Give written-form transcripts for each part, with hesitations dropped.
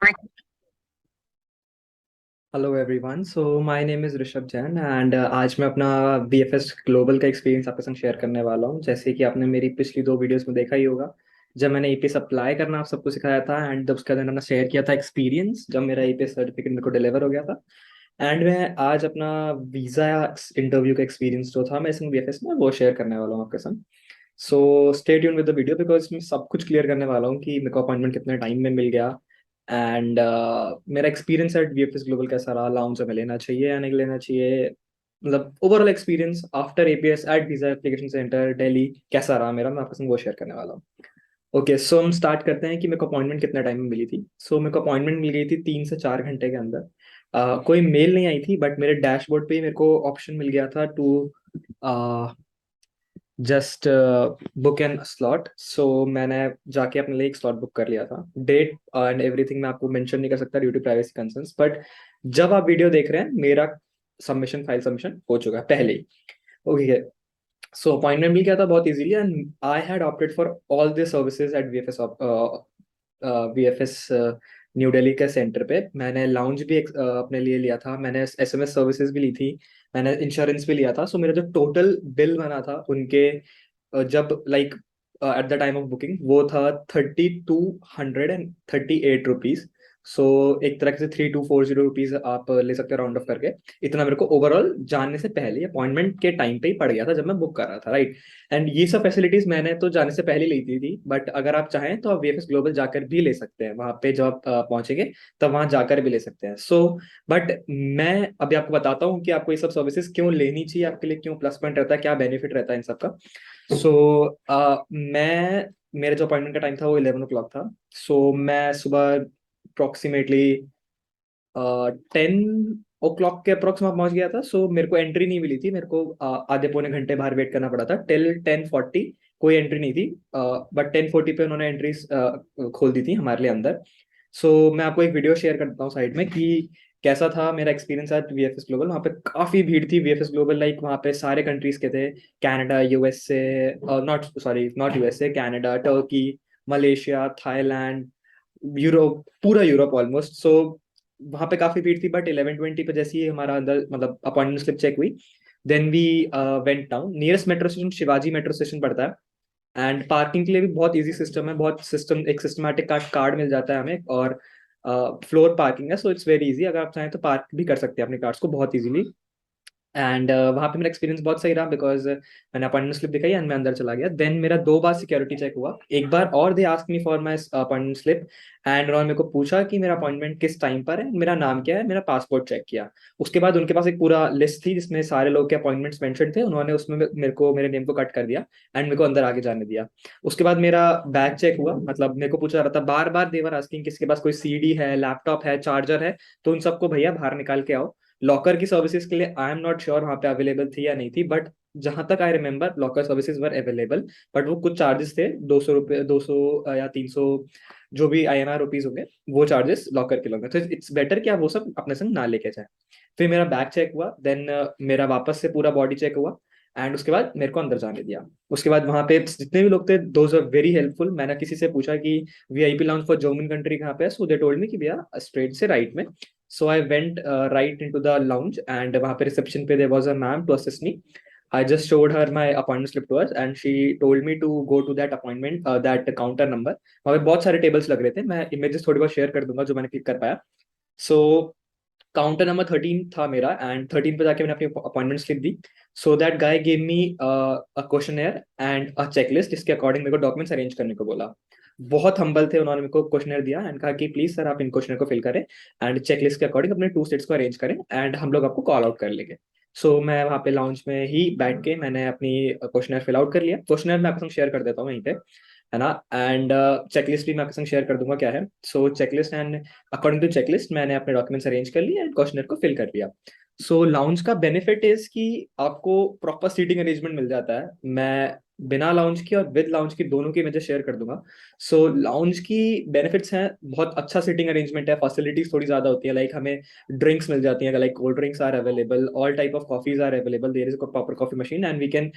Hello everyone, so my name is Rishabh Jain and आज मैं अपना बीएफएस ग्लोबल का एक्सपीरियंस आपके संग शेयर करने वाला हूँ। जैसे कि आपने मेरी पिछली दो वीडियोस में देखा ही होगा, जब मैंने ईपीएस अप्लाई करना आप सबको सिखाया था एंड जब उसके बाद मैंने शेयर किया था एक्सपीरियंस जब मेरा ईपीएस सर्टिफिकेट मेरे को डिलीवर हो गया था। एंड मैं आज अपना वीज़ा इंटरव्यू का एक्सपीरियंस जो था मैं इसमें बीएफएस में वो शेयर करने वाला हूँ आपके संग। So stay tune with the video because मैं सब कुछ क्लियर करने वाला हूँ कि मेरे को अपॉइंटमेंट कितने टाइम में मिल गया एंड मेरा एक्सपीरियंस एट वीएफएस ग्लोबल कैसा रहा, लाउंज में लेना चाहिए या नहीं लेना चाहिए, मतलब overall experience after APS at visa application centre Delhi कैसा रहा मेरा, मैं आपके संग वो शेयर करने वाला हूँ। ओके, सो हम स्टार्ट करते हैं कि मेरे को अपॉइंटमेंट कितने टाइम में मिली थी। सो मेरे को अपॉइंटमेंट मिल गई थी 3 से 4 घंटे के अंदर। कोई मेल नहीं आई थी बट मेरे डैशबोर्ड पे ही मेरे को ऑप्शन मिल गया था to just book an slot. So मैंने जाके अपने लिए एक स्लॉट बुक कर लिया था। डेट एंड एवरीथिंग मैं आपको मेंशन नहीं कर सकता due to privacy concerns, but जब आप वीडियो देख रहे हैं मेरा सबमिशन फाइल सबमिशन हो चुका है पहले ही। ओके, सो अपॉइंटमेंट मिल गया था बहुत easily and I had opted for all the services at VFS new Delhi के सेंटर पे। मैंने लाउंज भी अपने लिए लिया था, मैंने एसएमएस सर्विसेज भी ली थी, मैंने इंश्योरेंस भी लिया था। सो मेरा जो टोटल बिल बना था उनके जब like at the time of booking वो था 3238 रुपीज। सो एक तरह से 3240 रुपीज आप ले सकते हो राउंड ऑफ करके। इतना मेरे को ओवरऑल जानने से पहले अपॉइंटमेंट के टाइम पे ही पड़ गया था जब मैं बुक कर रहा था, राइट। एंड ये सब फैसिलिटीज मैंने तो जाने से पहले ली थी बट अगर आप चाहें तो आप वीएफएस ग्लोबल जाकर भी ले सकते हैं, वहां पे जब आप पहुंचेंगे तब वहां जाकर भी ले सकते हैं। सो बट मैं अभी आपको बताता हूँ कि आपको ये सब सर्विसेज क्यों लेनी चाहिए, आपके लिए क्यों प्लस पॉइंट रहता है, क्या बेनिफिट रहता है इन सब का। सो मैं मेरा जो अपॉइंटमेंट का टाइम था वो 11 o'clock था। सो मैं सुबह अप्रोक्सीमेटली 10 o'clock के अप्रोक्स वहाँ पहुंच गया था। सो मेरे को एंट्री नहीं मिली थी, मेरे को आधे पौने घंटे बाहर वेट करना पड़ा था टिल 10:40। कोई एंट्री नहीं थी बट 10:40 पे उन्होंने एंट्रीज खोल दी थी हमारे लिए अंदर। सो मैं आपको एक वीडियो शेयर करता हूँ साइड में कि कैसा था मेरा एक्सपीरियंस एट वीएफएस ग्लोबल। वहाँ पे काफी भीड़ थी, वीएफएस ग्लोबल लाइक वहाँ पे सारे कंट्रीज के थे, Canada USA, not sorry not USA, Canada, Turkey, Malaysia, Thailand, Europe, पूरा यूरोप ऑलमोस्ट। सो वहाँ पे काफी भीड़ थी बट 11:20 पे जैसे ही हमारा अंदर मतलब अपॉइंटमेंट स्लिप चेक हुई then we went down. Nearest metro station Shivaji metro station पड़ता है एंड पार्किंग के लिए भी बहुत इजी सिस्टम है, बहुत सिस्टम एक सिस्टमैटिक कार्ड कार्ड मिल जाता है हमें और फ्लोर पार्किंग है। सो इट्स वेरी इजी, अगर आप चाहें तो पार्क भी कर सकते हैं अपने कार्ड्स को बहुत इजीली। एंड वहाँ पे मेरा एक्सपीरियंस बहुत सही रहा बिकॉज मैंने अपॉइंटमेंट स्लिप दिखाई एंड मैं अंदर चला गया। देन मेरा 2 बार सिक्योरिटी चेक हुआ, एक बार और they ask me for my appointment slip and उन्होंने मेरे को पूछा कि मेरा अपॉइंटमेंट किस टाइम पर है, मेरा नाम क्या है, मेरा पासपोर्ट चेक किया। उसके बाद उनके पास एक पूरा लिस्ट थी जिसमें सारे लोग के अपॉइंटमेंट्स मेंशन थे, उन्होंने उसमें मेरे को मेरे नेम को कट कर दिया एंड मेरे को अंदर आगे जाने दिया। उसके बाद मेरा बैग चेक हुआ, मतलब मेरे को पूछा जा रहा था बार बार, देवर आस्किंग किसके पास कोई सीडी है, लैपटॉप है, चार्जर है, तो उन सबको भैया बाहर निकाल के आओ। लॉकर की सर्विसेज के लिए आई एम नॉट श्योर वहां पे अवेलेबल थी या नहीं थी बट जहां तक I remember locker services were available. But वो कुछ चार्जेस थे, 200 रुपये, 200 या 300 जो भी INR रुपीज होंगे, वो चार्जेस लॉकर के लोगे, तो इट्स बेटर कि आप वो सब अपने संग ना लेके जाए। फिर मेरा बैग चेक हुआ, देन मेरा वापस से पूरा बॉडी चेक हुआ एंड उसके बाद मेरे को अंदर जाने दिया। उसके बाद वहां पे जितने भी लोग थे दोज आर वेरी हेल्पफुल। मैंने किसी से पूछा कि VIP lounge for German country कहाँ पे है, सो दे टोल्ड मी कि भैया स्ट्रेट से राइट में। So I went right into the lounge and वहां पे रिसेप्शन पे there was a ma'am to assist me. I just showed her my appointment slip to her and she told me to go to that appointment that counter number। वहाँ पे बहुत सारे tables लग रहे थे, मैं इमेजेस थोड़ी बहुत शेयर कर दूंगा जो मैंने क्लिक कर पाया। सो काउंटर नंबर 13 था मेरा एंड 13 पे जाके मैंने अपनी अपॉइंटमेंट स्लिप दी। So that guy gave me a questionnaire and a checklist जिसके अकॉर्डिंग मेरे को डॉक्यूमेंट्स अरेंज करने को बोला। बहुत हम्बल थे, उन्होंने मेरे को क्वेश्चनर दिया एंड कहा कि प्लीज सर आप इन क्वेश्चनर को फिल करें एंड चेकलिस्ट के अकॉर्डिंग अपने 2 स्टेट्स को अरेंज करें एंड हम लोग आपको कॉल आउट कर लेंगे। सो मैं वहाँ पे लाउंज में ही बैठ के मैंने अपनी क्वेश्चनर फिल आउट कर लिया। क्वेश्चनर मैं आपके संग शेयर कर देता हूँ वहीं पे, है ना। एंड चेकलिस्ट भी मैं आपके संग शेयर कर दूंगा क्या है। So checklist and according to checklist मैंने अपने डॉक्यूमेंट्स अरेंज कर लिए एंड क्वेश्चनर को फिल कर लिया। सो लाउंज का बेनिफिट इज कि आपको प्रॉपर सीटिंग अरेंजमेंट मिल जाता है। मैं बिना लाउंज की और विद लाउंज की दोनों की मैं शेयर कर दूंगा। सो लाउंज की बेनिफिट्स हैं, बहुत अच्छा सिटिंग अरेंजमेंट है, फैसिलिटीज थोड़ी ज्यादा होती है, लाइक हमें ड्रिंक्स मिल जाती हैं, like cold drinks are available, all type of coffees are available, there is a proper coffee machine and we can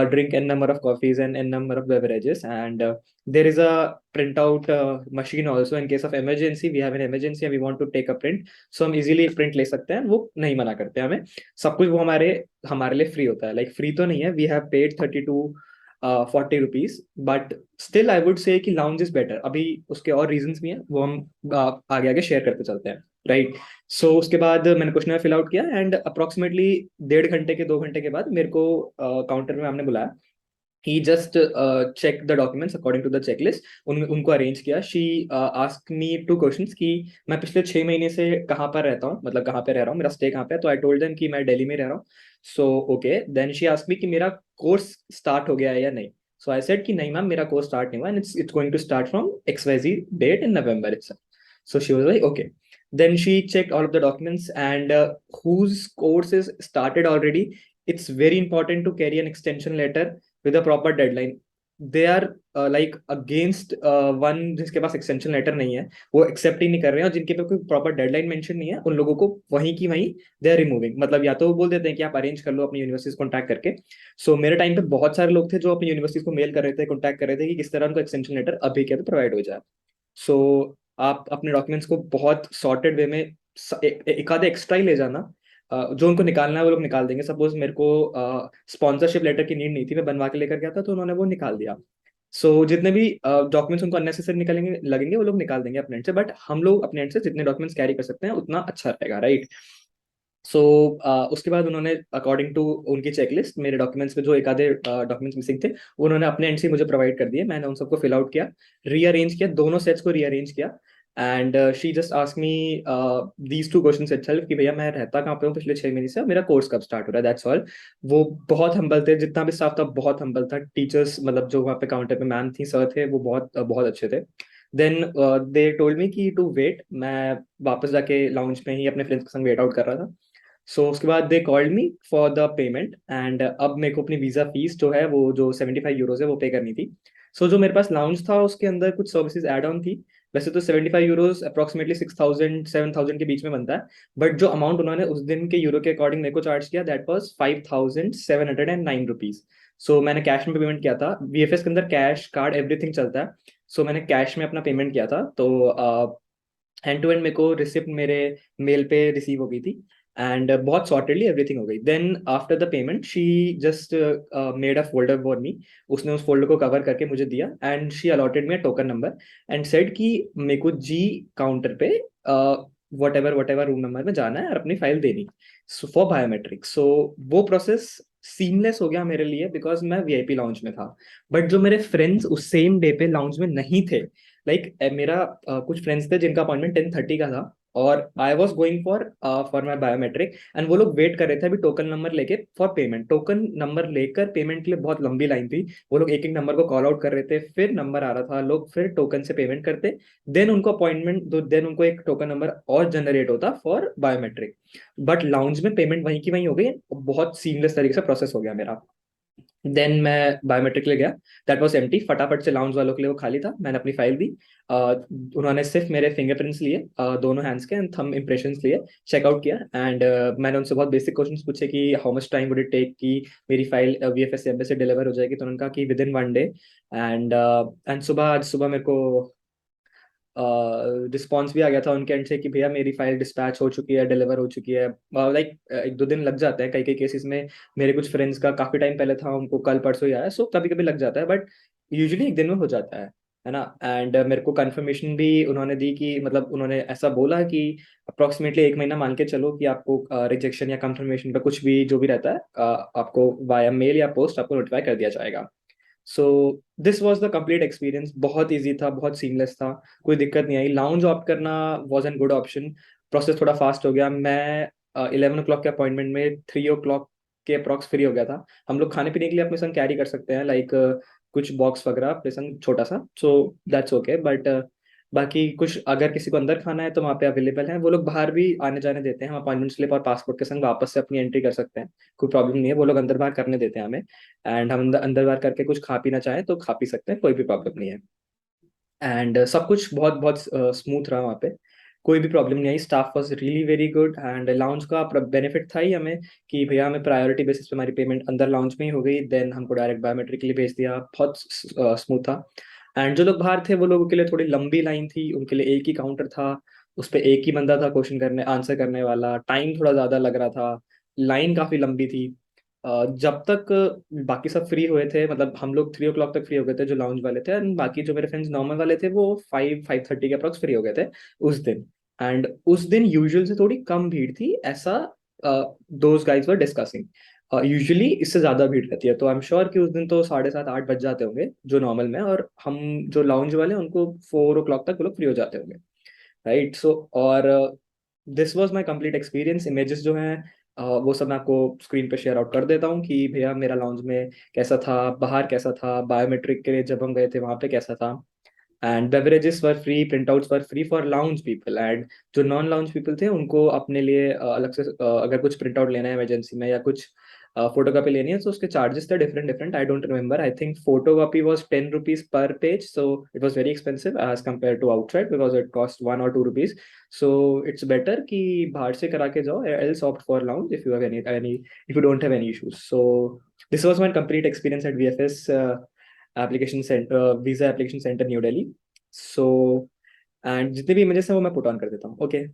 drink n number of coffees and n number of beverages, and there is a printout machine also in case of emergency, we have an emergency and we want to take a print, so हम easily print ले सकते हैं, वो नहीं मना करते हैं हमें, सब कुछ वो हमारे हमारे लिए फ्री होता है, लाइक फ्री तो नहीं है, we have paid 40 rupees, but still I would say कि लाउंज इज बेटर। अभी उसके और रीजंस भी हैं, वो हम आगे आगे शेयर करते चलते हैं, राइट। सो उसके बाद मैंने क्वेश्चन फिल आउट किया एंड अप्रोक्सीमेटली 1.5 घंटे के 2 घंटे के बाद मेरे को काउंटर में हमने बुलाया। he just checked the documents according to the checklist, उनको अरेंज किया। शी आस्क मी 2 क्वेश्चंस कि मैं पिछले 6 महीने से कहाँ पर रहता हूँ, मतलब कहाँ पे रह रहा हूँ, मेरा स्टे कहाँ पे है, तो आई टोल्ड देम कि मैं दिल्ली में रह रहा हूँ। So okay, then she ask me कि मेरा कोर्स स्टार्ट हो गया है या नहीं। सो आई सेड कि नहीं मैम, मेरा कोर्स स्टार्ट नहीं हुआ, and it's going to start from XYZ date in November itself. So she was like okay. Then she checked all of the documents and whose course is started already. It's very important to carry an extension letter with a proper deadline. They are like against one जिसके पास extension letter नहीं है, वो accept ही नहीं कर रहे हैं, और जिनके पे कोई प्रॉपर डेडलाइन मेंशन नहीं है उन लोगों को वहीं की वहीं दे आर रिमूविंग। मतलब या तो वो बोल देते हैं कि आप अरेंज कर लो अपनी यूनिवर्सिटीज कॉन्टैक्ट करके। सो मेरे टाइम पे बहुत सारे लोग थे जो अपनी यूनिवर्सिटीज को मेल कर रहे थे, कॉन्टैक्ट कर रहे थे कि किस तरह उनको एक्सटेंशन लेटर अभी के अभी प्रोवाइड हो जाए। सो आप अपने डॉक्यूमेंट्स को बहुत सॉर्टेड वे में एक आधे एक्स्ट्रा ही ले जाना। जो उनको निकालना है वो लोग निकाल देंगे। सपोज मेरे को स्पॉन्सरशिप लेटर की नीड नहीं थी, मैं बनवा के लेकर गया था, तो उन्होंने वो निकाल दिया। सो जितने भी डॉक्यूमेंट्स उनको अननेसेसरी निकलेंगे लगेंगे वो लोग निकाल देंगे अपने एंड से, बट हम लोग अपने एंड से जितने डॉक्यूमेंट्स कैरी कर सकते हैं उतना अच्छा रहेगा, राइट। सो उसके बाद उन्होंने अकॉर्डिंग टू उनकी चेकलिस्ट मेरे डॉक्यूमेंट्स में जो एक आधे डॉक्यूमेंट्स मिसिंग थे उन्होंने अपने एंड से मुझे प्रोवाइड कर दिए। मैंने उन सबको फिल आउट किया, रीअरेंज किया, दोनों सेट्स को रीअरेंज किया, and she just ask me these 2 questions itself कि भैया मैं रहता कहाँ पे हूँ पिछले 6 महीने से, और मेरा कोर्स कब स्टार्ट हो रहा है, दैट्स ऑल। वो बहुत हम्बल थे, जितना भी स्टाफ था बहुत हम्बल था, टीचर्स मतलब जो वहाँ पे काउंटर पे मैम थी, सर थे, वो बहुत बहुत अच्छे थे। देन दे टोल्ड मी कि टू वेट, मैं वापस जाके लाउंज में ही अपने फ्रेंड्स के संग वेट आउट कर रहा था। सो उसके बाद they called me for the payment, and अब मेरे को अपनी वीजा फीस जो है वो जो 75 यूरोज है वो पे करनी थी। सो जो मेरे पास लाउंज था उसके अंदर कुछ सर्विसेज एड ऑन थी। वैसे तो 75 यूरोज अप्रोक्सीमेटली 6,000 7,000 के बीच में बनता है, बट जो अमाउंट उन्होंने उस दिन के यूरो के अकॉर्डिंग मेरे को चार्ज किया दैट वाज 5,709 रुपीज। सो मैंने कैश में पेमेंट किया था, VFS के अंदर कैश कार्ड एवरीथिंग चलता है। सो मैंने कैश में अपना पेमेंट किया था, तो एंड टू एंड मेरे को रिसिप्ट मेरे मेल पे रिसीव हो गई थी, एंड बहुत सॉर्टेडली एवरीथिंग हो गई। Then after the payment she just made a folder for me, उसने उस फोल्डर को कवर करके मुझे दिया, and she allotted me a token number and said कि मेरे को जी काउंटर पे वट एवर रूम नंबर में जाना है और अपनी फाइल देनी फॉर बायोमेट्रिक। सो वो प्रोसेस सीमलेस हो गया मेरे लिए बिकॉज मैं VIP लाउंज में था। बट जो मेरे फ्रेंड्स उस सेम डे पे लाउंज में नहीं थे, लाइक मेरा कुछ फ्रेंड्स थे जिनका अपॉइंटमेंट 10:30 का था, और I was going for my biometric, and वो लोग वेट कर रहे थे अभी टोकन नंबर लेके फॉर पेमेंट। टोकन नंबर लेकर पेमेंट के लिए बहुत लंबी लाइन थी, वो लोग एक एक नंबर को कॉल आउट कर रहे थे, फिर नंबर आ रहा था, लोग फिर टोकन से पेमेंट करते, देन उनको अपॉइंटमेंट दो, देन उनको एक टोकन नंबर और जनरेट होता फॉर बायोमेट्रिक। बट लाउंज में पेमेंट वहीं की वहीं हो गई, बहुत सीमलेस तरीके से प्रोसेस हो गया मेरा। देन मैं बायोमेट्रिक ले गया, दैट वाज एम्प्टी, फटाफट से लाउंज वालों के लिए वो खाली था, मैंने अपनी फाइल दी। उन्होंने सिर्फ मेरे फिंगरप्रिंट्स लिए, दोनों हैंड्स के एंड थंब इम्प्रेशंस लिए, चेकआउट किया, एंड मैंने उनसे बहुत बेसिक क्वेश्चंस पूछे कि how much time would it take कि मेरी फाइल VFS एम्बेसी से डिलीवर हो जाएगी, तो उन्होंने कहा कि विद इन 1 डे। एंड सुबह आज सुबह मेरे को रिस्पॉन्स भी आ गया था उनके एंड से कि भैया मेरी फाइल डिस्पैच हो चुकी है, डिलीवर हो चुकी है। लाइक 1-2 दिन लग जाते हैं कई कई केसेस में, मेरे कुछ फ्रेंड्स का काफी टाइम पहले था, उनको कल परसों ही आया, सो कभी कभी लग जाता है, बट यूजुअली एक दिन में हो जाता है ना। एंड मेरे को कंफर्मेशन भी उन्होंने दी कि मतलब उन्होंने ऐसा बोला कि अप्रोक्सीमेटली 1 महीना मान के चलो कि आपको रिजेक्शन या कंफर्मेशन पे कुछ भी जो भी रहता है आपको वाया मेल या पोस्ट आपको नोटिफाई कर दिया जाएगा। So this was the complete experience, बहुत ईजी था, बहुत सीमलेस था, कोई दिक्कत नहीं आई। लाउंज ऑप्ट करना was an good option, process थोड़ा फास्ट हो गया। मैं 11 o'clock के अपॉइंटमेंट में 3 o'clock के अप्रॉक्स फ्री हो गया था। हम लोग खाने पीने के लिए अपने संग कैरी कर सकते हैं, लाइक कुछ बॉक्स वगैरह अपने संग छोटा सा, सो दैट्स ओके, बट बाकी कुछ अगर किसी को अंदर खाना है तो वहाँ पे अवेलेबल है, वो लोग बाहर भी आने जाने देते हैं, हम अपॉइंटमेंट स्लिप और पासपोर्ट के संग वापस से अपनी एंट्री कर सकते हैं, कोई प्रॉब्लम नहीं है, वो लोग अंदर बाहर करने देते हैं हमें। एंड हम अंदर अंदर बाहर करके कुछ खा पीना चाहें तो खा पी सकते हैं, कोई भी प्रॉब्लम नहीं है। एंड सब कुछ बहुत बहुत स्मूथ रहा वहाँ पे, कोई भी प्रॉब्लम नहीं आई, staff was really very good. And lounge का बेनिफिट था ही हमें कि भैया हमें प्रायोरिटी बेसिस पे हमारी पेमेंट अंदर लाउंज में ही हो गई, देन हमको डायरेक्ट बायोमेट्रिक के लिए भेज दिया, बहुत स्मूथ था। एंड जो लोग बाहर थे वो लोगों के लिए थोड़ी लंबी लाइन थी, उनके लिए एक ही काउंटर था, उस पर एक ही बंदा था क्वेश्चन करने आंसर करने वाला, टाइम थोड़ा ज़्यादा लग रहा था, लाइन काफ़ी लंबी थी। जब तक बाकी सब फ्री हुए थे, मतलब हम लोग 3 o'clock तक फ्री हो गए थे जो लाउंज वाले थे, एंड बाकी जो मेरे फ्रेंड्स नॉर्मल वाले थे वो 5-5:30 के अप्रॉक्स फ्री हो गए थे उस दिन। एंड उस दिन यूजुअल से थोड़ी कम भीड़ थी ऐसा, those guys were discussing. Usually इससे ज्यादा भीड़ रहती है, तो आई एम श्योर कि उस दिन तो 7:30-8 बज जाते होंगे जो नॉर्मल में, और हम जो लाउंज वाले हैं उनको 4 o'clock तक वो लोग फ्री हो जाते होंगे, राइट। सो और this was my complete experience. Images जो हैं वो सब मैं आपको स्क्रीन पे शेयर आउट कर देता हूँ कि भैया मेरा लाउंज में कैसा था, बाहर कैसा था, बायोमेट्रिक के लिए जब हम गए थे वहाँ पे कैसा था। And beverages were free, print outs were free for lounge people, and जो नॉन लाउंज पीपल थे उनको अपने लिए अलग से अगर कुछ प्रिंट आउट लेना है इमरजेंसी में या कुछ फोटो कॉपी लेनी है तो उसके चार्जेस थे different different, I don't remember, I think photo copy was ₹10 per page, so it was very expensive as compare to outside because it cost ₹1 or ₹2। So it's better कि बाहर से करा के जाओ, else opt for lounge if you have any if you don't have any issues. So this was my complete experience at VFS application centre, visa application centre New Delhi. So and जितने भी images हैं वो मैं put on कर देता हूँ, okay.